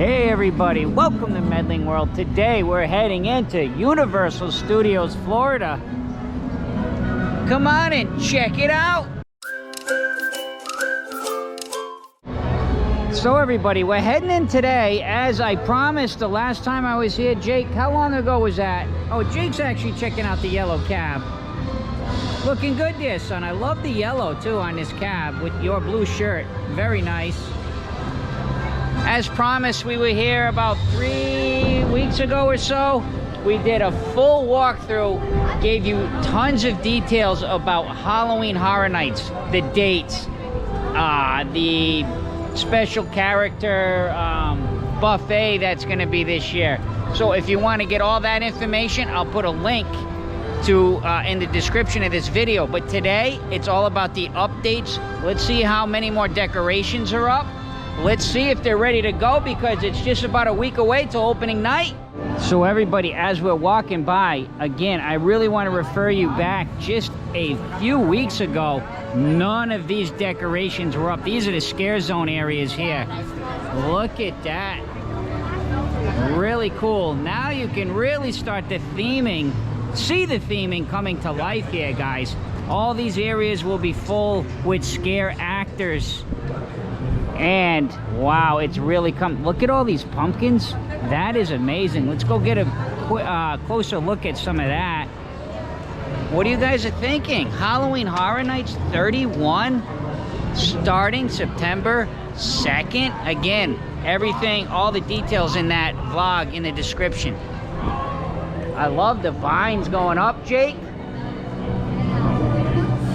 Hey everybody, welcome to Medling World. Today we're heading into Universal Studios, Florida. Come on and check it out. So everybody, we're heading in today, as I promised the last time I was here. Jake, how long ago was that? Oh, Jake's actually checking out the yellow cab. Looking good there, son. I love the yellow too on this cab with your blue shirt. Very nice. As promised, we were here about 3 weeks ago or so. We did a full walkthrough, gave you tons of details about Halloween Horror Nights, the dates, the special character buffet that's going to be this year. So if you want to get all that information, I'll put a link to in the description of this video. But today, it's all about the updates. Let's see how many more decorations are up. Let's see if they're ready to go, because it's just about a week away till opening night. So everybody, as we're walking by, again, I really want to refer you back just a few weeks ago. None of these decorations were up. These are the scare zone areas here. Look at that. Really cool. Now you can really start the theming, see the theming coming to life here, guys. All these areas will be full with scare actors. And wow, it's really come. Look at all these pumpkins. That is amazing. Let's go get a closer look at some of that. What do you guys are thinking? Halloween Horror Nights 31 starting September 2nd. Again, everything, all the details in that vlog in the description. I love the vines going up, Jake.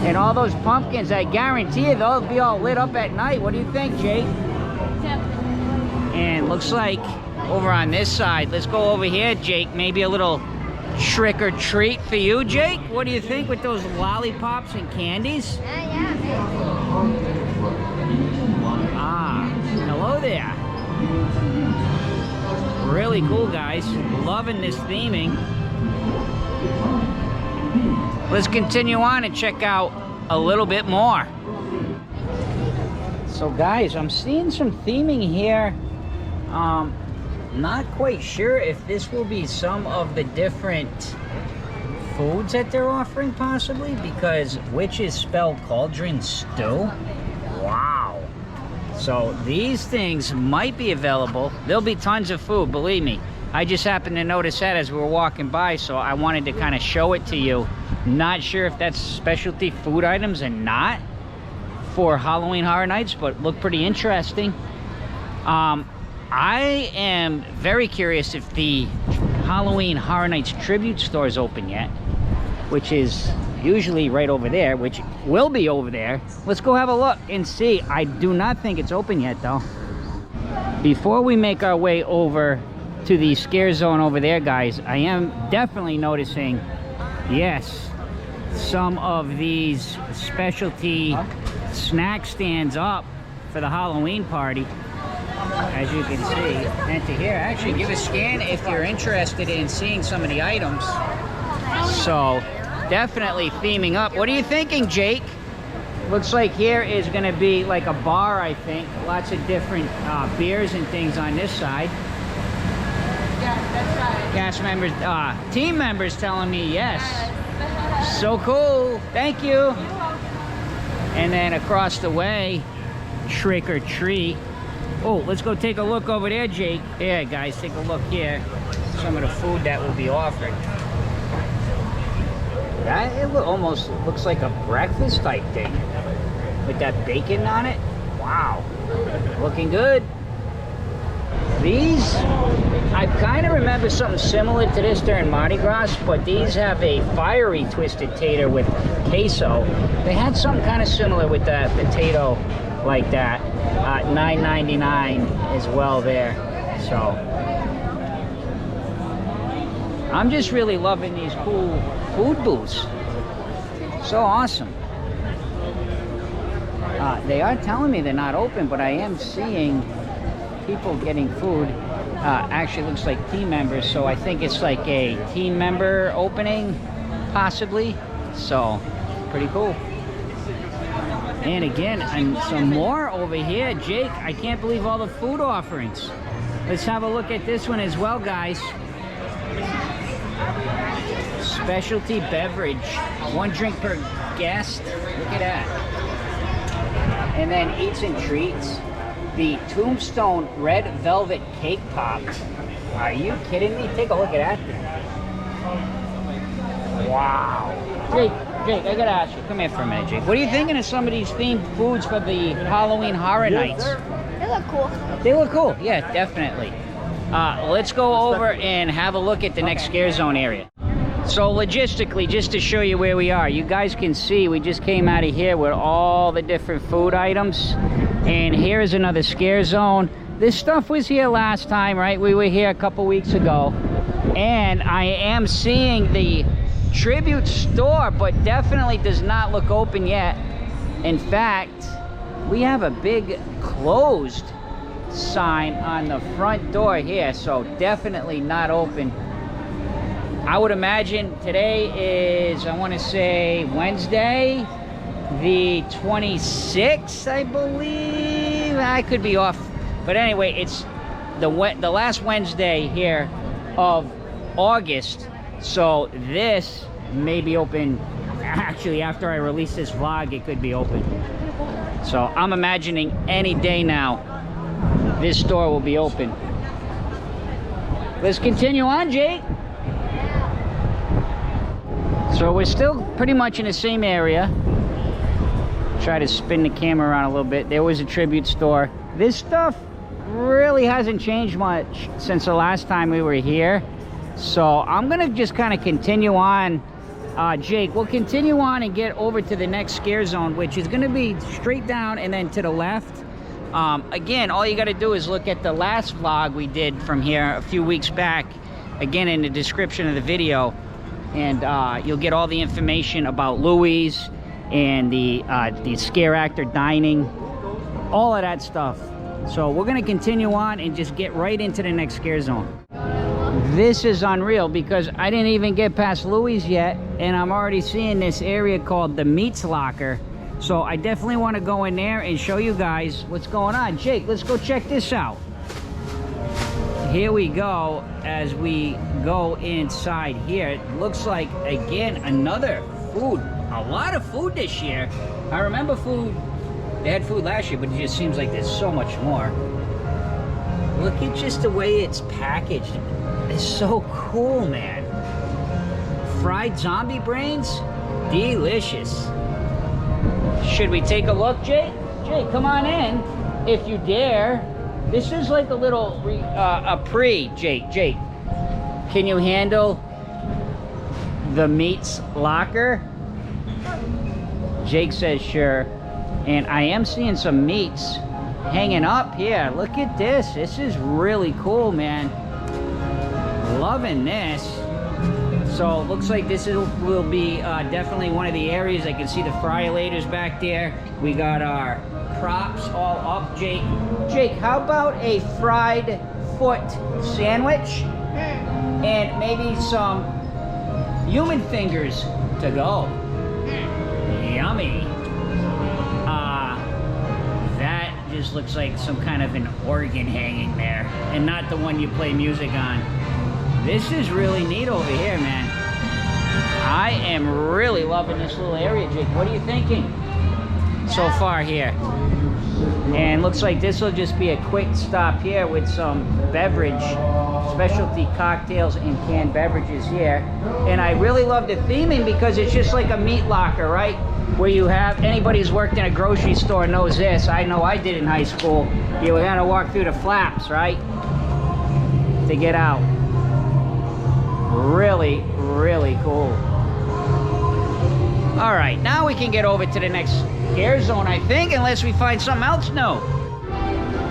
And all those pumpkins, I guarantee you they'll be all lit up at night. What do you think, Jake? And looks like over on this side, let's go over here, Jake. Maybe a little trick or treat for you, Jake. What do you think with those lollipops and candies? Ah, hello there. Really cool, guys. Loving this theming. Let's continue on and check out a little bit more. So guys, I'm seeing some theming here. Not quite sure if this will be some of the different foods that they're offering, possibly, because witches spell cauldron stew. Wow. So these things might be available. There'll be tons of food, believe me. I just happened to notice that as we were walking by, so I wanted to kind of show it to you. Not sure if that's specialty food items and not for Halloween Horror Nights, but look pretty interesting. I am very curious if the Halloween Horror Nights tribute store is open yet, which is usually right over there, which will be over there. Let's go have a look and see. I do not think it's open yet, though. Before we make our way over to the scare zone over there, guys, I am definitely noticing, yes, some of these specialty snack stands up for the Halloween party, as you can see. And to here, actually give a scan if you're interested in seeing some of the items. So definitely theming up. What are you thinking, Jake? Looks like here is going to be like a bar, I think. Lots of different beers and things on this side. That's right. Cast members, team members telling me yes. So cool. Thank you. And then across the way, trick or treat. Oh, let's go take a look over there, Jake. Yeah, guys, take a look here. Some of the food that will be offered. That almost looks like a breakfast type thing with that bacon on it. Wow, looking good. These, I kind of remember something similar to this during Mardi Gras, but these have a fiery twisted tater with queso. They had something kind of similar with that potato like that. $9.99 as well there. So I'm just really loving these cool food booths. So awesome. They are telling me they're not open, but I am seeing people getting food. Actually looks like team members, so I think it's like a team member opening, possibly. So pretty cool. And again, and some more over here. Jake, I can't believe all the food offerings. Let's have a look at this one as well, guys. Specialty beverage, 1 drink per guest. Look at that. And then eats and treats. The Tombstone Red Velvet Cake Pop. Are you kidding me? Take a look at that thing. Wow. Jake, I gotta ask you. Come here for a minute, Jake. What are you thinking of some of these themed foods for the Halloween Horror Nights? They look cool. They look cool. Yeah, definitely. Let's go over and have a look at the next scare zone area. So logistically, just to show you where we are, you guys can see we just came out of here with all the different food items. And here is another scare zone. This stuff was here last time, right? We were here a couple weeks ago. And I am seeing the tribute store, but definitely does not look open yet. In fact, we have a big closed sign on the front door here, so definitely not open. I would imagine today is, I want to say, Wednesday, the 26th, I believe. I could be off. But anyway, it's the last Wednesday here of August. So this may be open. Actually, after I release this vlog, it could be open. So I'm imagining any day now, this store will be open. Let's continue on, Jake. So we're still pretty much in the same area. Try to spin the camera around a little bit. There was a tribute store. This stuff really hasn't changed much since the last time we were here. So I'm gonna just kind of continue on. Jake, we'll continue on and get over to the next scare zone, which is gonna be straight down and then to the left. Again, all you gotta do is look at the last vlog we did from here a few weeks back, again in the description of the video. And you'll get all the information about Louis and the scare actor dining, all of that stuff. So we're gonna continue on and just get right into the next scare zone. This is unreal because I didn't even get past Louis yet, and I'm already seeing this area called the Meats Locker. So I definitely want to go in there and show you guys what's going on. Jake, let's go check this out. Here we go as we go inside here. It looks like, again, another food. A lot of food this year. I remember food. They had food last year, but it just seems like there's so much more. Look at just the way it's packaged. It's so cool, man. Fried zombie brains? Delicious. Should we take a look, Jake? Jake, come on in if you dare. This is like a little Jake. Jake, can you handle the Meats Locker? Jake says sure. And I am seeing some meats hanging up here. Look at this. This is really cool, man. Loving this. So it looks like this will be definitely one of the areas. I can see the friolators back there. We got our props all up. Jake, how about a fried foot sandwich and maybe some human fingers to go? Yummy. That just looks like some kind of an organ hanging there, and not the one you play music on. This is really neat over here, man. I am really loving this little area, Jake. What are you thinking so far here? And looks like this will just be a quick stop here with some beverage, specialty cocktails and canned beverages here. And I really love the theming because it's just like a meat locker, right? Where you have, anybody who's worked in a grocery store knows this. I know I did in high school. You had to walk through the flaps, right? To get out. Really, really cool. All right, now we can get over to the next scare zone, I think, unless we find something else new.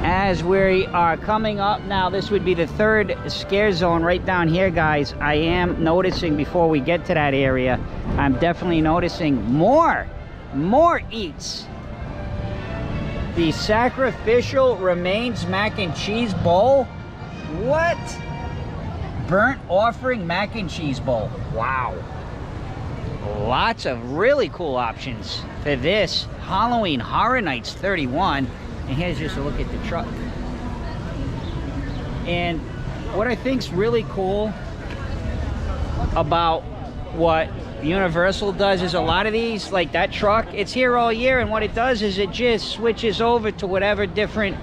As we are coming up now, this would be the third scare zone right down here, guys. I am noticing before we get to that area, I'm definitely noticing more eats. The sacrificial remains mac and cheese bowl. What? Burnt offering mac and cheese bowl. Wow. Lots of really cool options for this Halloween Horror Nights 31. And here's just a look at the truck. And what I think's really cool about what Universal does is a lot of these, like that truck, it's here all year, and what it does is it just switches over to whatever different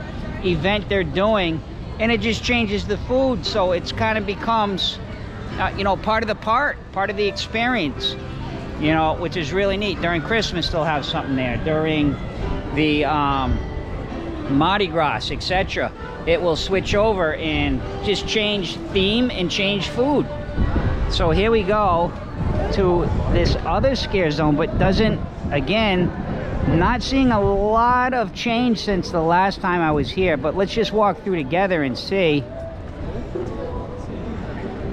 event they're doing, and it just changes the food, so it's kind of becomes you know, part of the experience, you know, which is really neat. During Christmas they'll have something there, during the Mardi Gras, etc. It will switch over and just change theme and change food. So here we go to this other scare zone, but doesn't, again, not seeing a lot of change since the last time I was here, but let's just walk through together and see.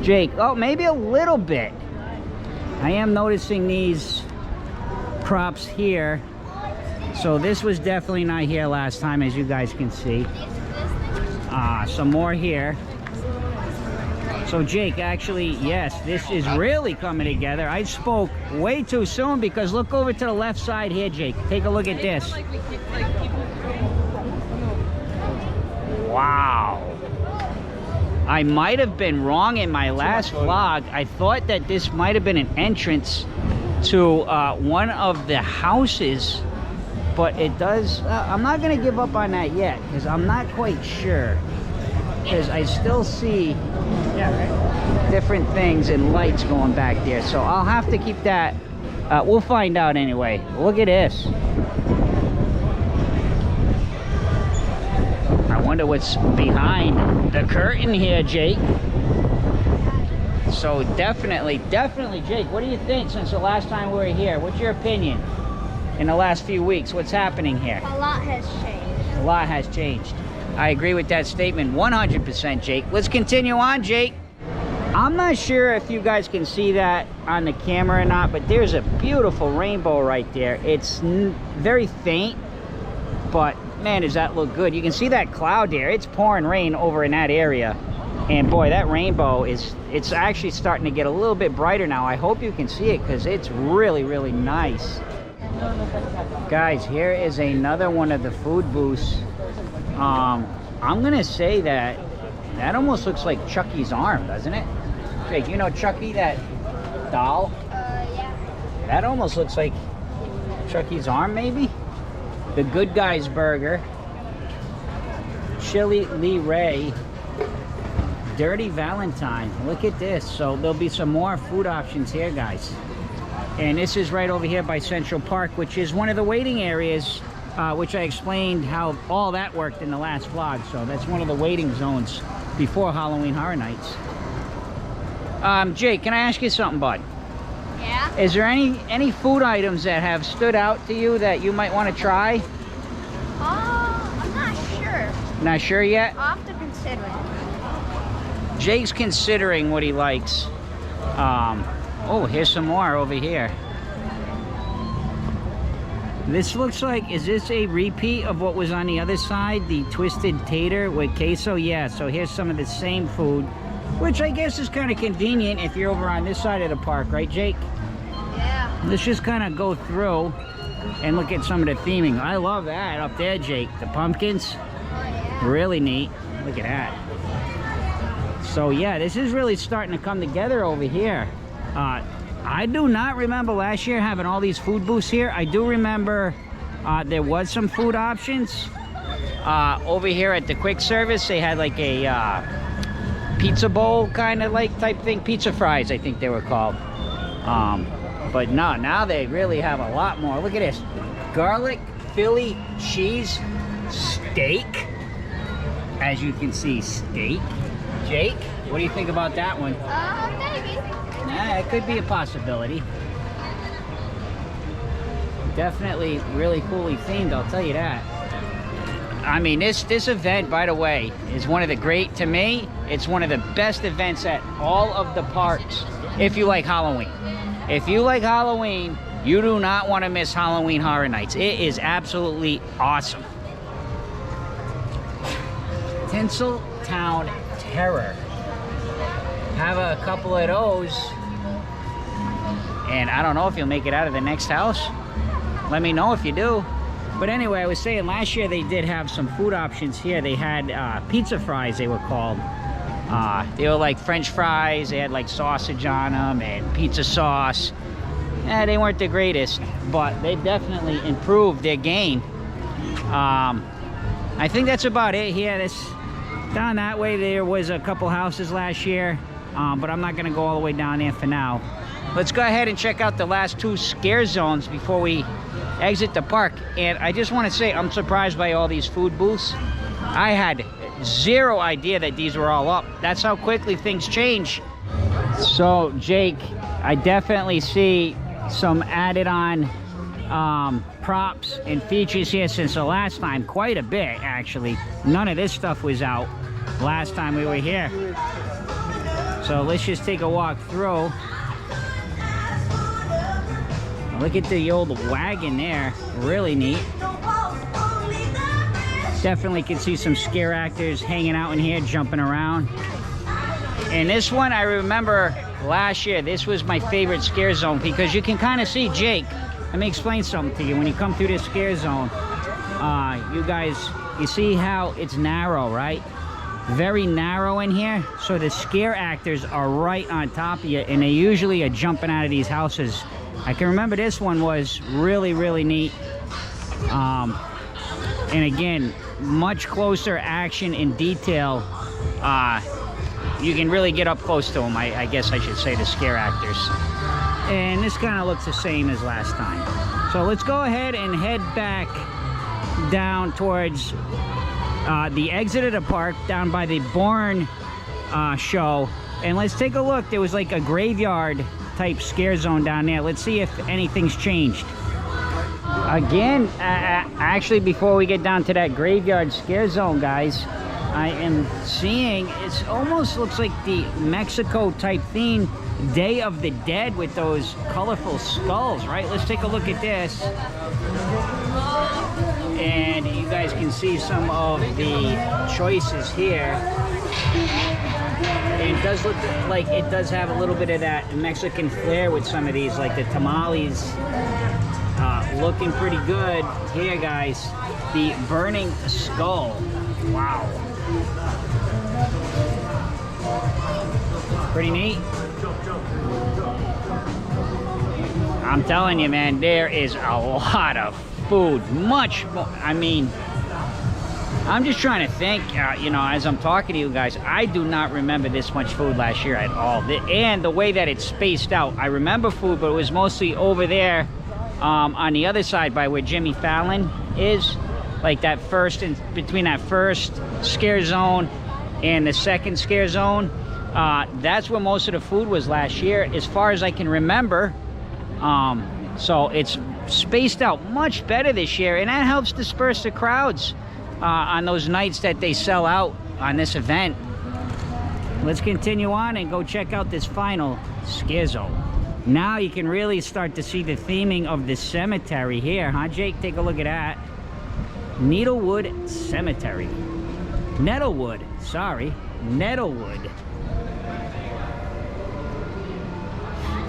Jake, oh, maybe a little bit. I am noticing these props here. So this was definitely not here last time, as you guys can see. Some more here. So Jake, actually, yes, this is really coming together. I spoke way too soon, because look over to the left side here, Jake. Take a look at this. Wow. I might have been wrong in my last vlog. I thought that this might have been an entrance to one of the houses, but it does. I'm not going to give up on that yet, because I'm not quite sure. Because I still see different things and lights going back there, so I'll have to keep that. We'll find out anyway. Look at this. I wonder what's behind the curtain here, Jake. So definitely, Jake, what do you think since the last time we were here? What's your opinion in the last few weeks? What's happening here? A lot has changed. A lot has changed. I agree with that statement 100%, Jake. Let's continue on, Jake. I'm not sure if you guys can see that on the camera or not, but there's a beautiful rainbow right there. It's very faint, but man, does that look good. You can see that cloud there. It's pouring rain over in that area, and boy, that rainbow it's actually starting to get a little bit brighter now. I hope you can see it, because it's really, really nice. Guys, here is another one of the food booths. I'm gonna say that almost looks like Chucky's arm, doesn't it? Jake, you know Chucky, that doll? Yeah. That almost looks like Chucky's arm, maybe? The Good Guys Burger, Chili Lee Ray, Dirty Valentine. Look at this. So there'll be some more food options here, guys. And this is right over here by Central Park, which is one of the waiting areas, which I explained how all that worked in the last vlog. So that's one of the waiting zones before Halloween Horror Nights. Jake, can I ask you something, bud? Yeah? Is there any food items that have stood out to you that you might want to try? I'm not sure. Not sure yet? I'll have to consider it. Jake's considering what he likes. Oh, here's some more over here. This looks like, is this a repeat of what was on the other side? The twisted tater with queso? Yeah, so here's some of the same food, which I guess is kind of convenient if you're over on this side of the park, right, Jake? Yeah. Let's just kind of go through and look at some of the theming. I love that up there, Jake. The pumpkins, really neat. Look at that. So yeah, this is really starting to come together over here. I do not remember last year having all these food booths here. I do remember there was some food options. Over here at the quick service, they had like a pizza bowl kind of like type thing. Pizza fries, I think they were called. But no, now they really have a lot more. Look at this. Garlic Philly cheese steak. As you can see, steak. Jake, what do you think about that one? Maybe. Yeah, it could be a possibility. Definitely really coolly themed, I'll tell you that. I mean, this event, by the way, is one of the great, to me, it's one of the best events at all of the parks if you like Halloween. If you like Halloween, you do not want to miss Halloween Horror Nights. It is absolutely awesome. Tinseltown Terror. Have a couple of those, and I don't know if you'll make it out of the next house. Let me know if you do. But anyway, I was saying last year they did have some food options here. They had pizza fries, they were called. They were like French fries. They had like sausage on them and pizza sauce. They weren't the greatest, but they definitely improved their game. I think that's about it here. Down that way there was a couple houses last year, but I'm not gonna go all the way down there for now. Let's go ahead and check out the last two scare zones before we exit the park. And I just want to say I'm surprised by all these food booths. I had zero idea that these were all up. That's how quickly things change. So Jake, I definitely see some added on props and features here since the last time, quite a bit actually. None of this stuff was out last time we were here. So let's just take a walk through. Look at the old wagon there, really neat. Definitely can see some scare actors hanging out in here, jumping around. And this one, I remember last year, this was my favorite scare zone because you can kind of see, Jake, let me explain something to you. When you come through this scare zone, you guys, you see how it's narrow, right? Very narrow in here. So the scare actors are right on top of you, and they usually are jumping out of these houses. I can remember this one was really, really neat. And again, much closer action and detail. You can really get up close to them, I guess I should say, the scare actors. And this kind of looks the same as last time. So let's go ahead and head back down towards the exit of the park, down by the Bourne show. And let's take a look. There was like a graveyard type scare zone down there. Let's see if anything's changed. Again, actually, before we get down to that graveyard scare zone, guys, I am seeing, it almost looks like the Mexico type theme, Day of the Dead, with those colorful skulls, right? Let's take a look at this. And you guys can see some of the choices here. It does look like it does have a little bit of that Mexican flair with some of these, like the tamales. Looking pretty good here, guys. The burning skull. Wow. Pretty neat. I'm telling you, man, there is a lot of food. Much more. I mean, I'm just trying to think, you know, as I'm talking to you guys, I do not remember this much food last year at all. And the way that it's spaced out, I remember food, but it was mostly over there on the other side by where Jimmy Fallon is. Like that first, between that first scare zone and the second scare zone. That's where most of the food was last year, as far as I can remember. So it's spaced out much better this year, and that helps disperse the crowds on those nights that they sell out on this event. Let's continue on and go check out this final scare zone. Now you can really start to see the theming of the cemetery here, huh, Jake? Take a look at that. Needlewood Cemetery. Nettlewood, sorry, Nettlewood.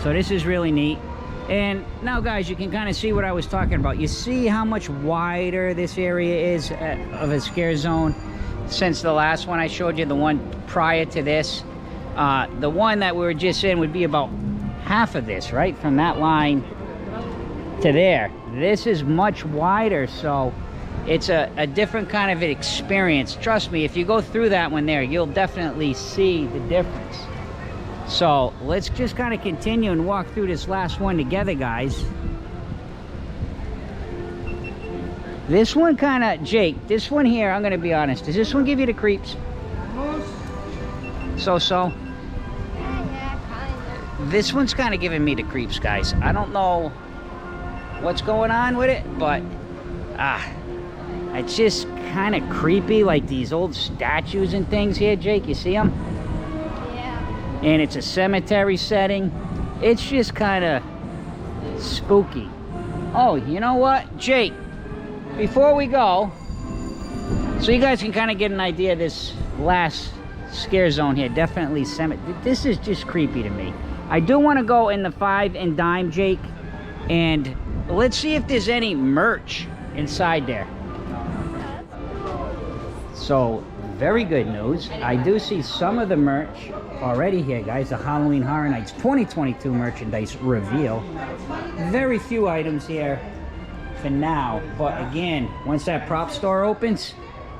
So this is really neat. And now, guys, you can kind of see what I was talking about. You see how much wider this area is of a scare zone since the last one I showed you, the one prior to this. The one that we were just in would be about half of this, right? From that line to there. This is much wider, so it's a different kind of experience. Trust me, if you go through that one there, you'll definitely see the difference. So let's just kind of continue and walk through this last one together, guys. This one kind of, Jake, this one here, I'm going to be honest, does this one give you the creeps? So? This one's kind of giving me the creeps, guys. I don't know what's going on with it, but it's just kind of creepy, like these old statues and things here, Jake. You see them? Yeah. And it's a cemetery setting. It's just kind of spooky. Oh, you know what, Jake? Before we go, so you guys can kind of get an idea of this last scare zone here. Definitely cemetery. This is just creepy to me. I do want to go in the 5 and dime, Jake, and let's see if there's any merch inside there. So, very good news. I do see some of the merch already here, guys. The Halloween Horror Nights 2022 merchandise reveal. Very few items here for now. But again, once that prop store opens,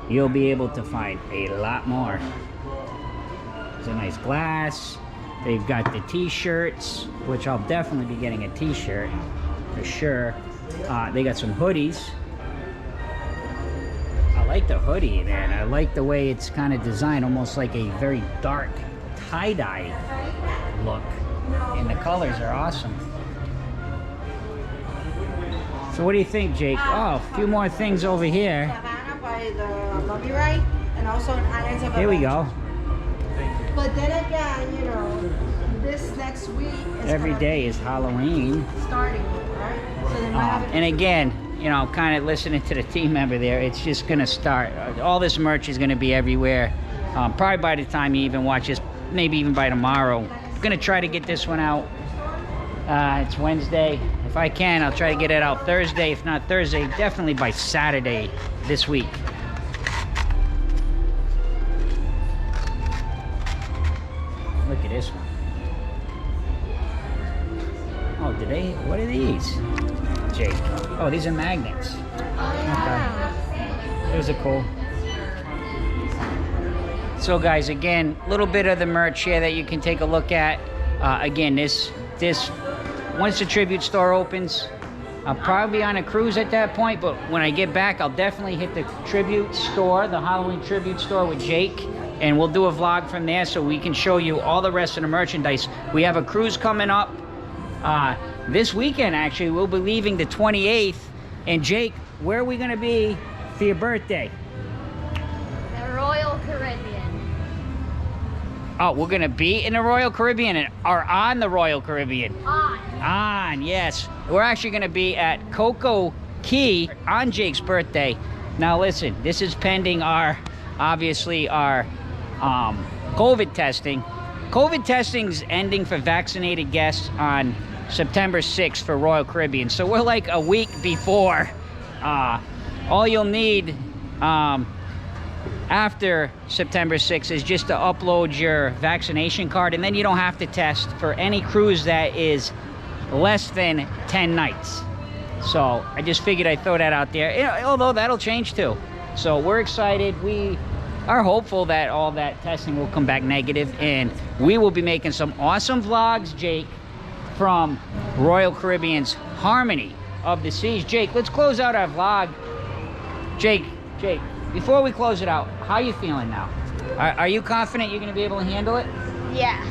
you'll be able to find a lot more. There's a nice glass. They've got the t-shirts, which I'll definitely be getting a t-shirt for sure. They got some hoodies. I like the hoodie, man. I like the way it's kind of designed, almost like a very dark tie-dye look. And the colors are awesome. So what do you think, Jake? Oh, a few more things over here. By the lobby ride, and also an Islands of Here we Adventure. go. But then again, you know, this next week is Every day is Halloween. starting, right? So they might have it. And again, you know, kind of listening to the team member there, it's just going to start. All this merch is going to be everywhere. Probably by the time you even watch this, maybe even by tomorrow. I'm going to try to get this one out. It's Wednesday. If I can, I'll try to get it out Thursday. If not Thursday, definitely by Saturday this week. Look at this one. Oh, what are these? Jake. Oh, these are magnets. Okay. Those are cool. So guys, again, a little bit of the merch here that you can take a look at. Again, this once the tribute store opens, I'll probably be on a cruise at that point, but when I get back, I'll definitely hit the tribute store, the Halloween tribute store with Jake, and we'll do a vlog from there so we can show you all the rest of the merchandise. We have a cruise coming up this weekend, actually. We'll be leaving the 28th. And Jake, where are we going to be for your birthday? The Royal Caribbean. Oh, we're going to be in the Royal Caribbean and are on the Royal Caribbean. On, yes. We're actually going to be at Coco Key on Jake's birthday. Now listen, this is pending obviously our COVID testing. COVID testing's ending for vaccinated guests on September 6th for Royal Caribbean. So we're like a week before. All you'll need after September 6th is just to upload your vaccination card, and then you don't have to test for any cruise that is less than 10 nights. So I just figured I'd throw that out there, although that'll change too. So we're excited. We are hopeful that all that testing will come back negative, and we will be making some awesome vlogs, Jake, from Royal Caribbean's Harmony of the Seas. Jake, let's close out our vlog. Jake, before we close it out, how are you feeling now? Are you confident you're going to be able to handle it? Yeah.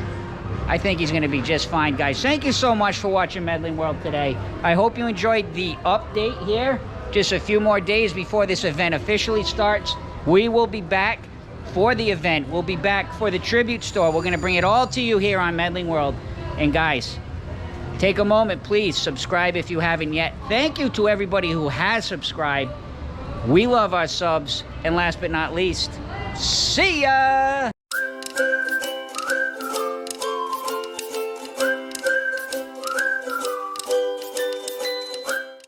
I think he's going to be just fine, guys. Thank you so much for watching Medling World today. I hope you enjoyed the update here. Just a few more days before this event officially starts. We will be back for the event. We'll be back for the tribute store. We're going to bring it all to you here on Medling World. And guys, take a moment, please subscribe if you haven't yet. Thank you to everybody who has subscribed. We love our subs. And last but not least, see ya!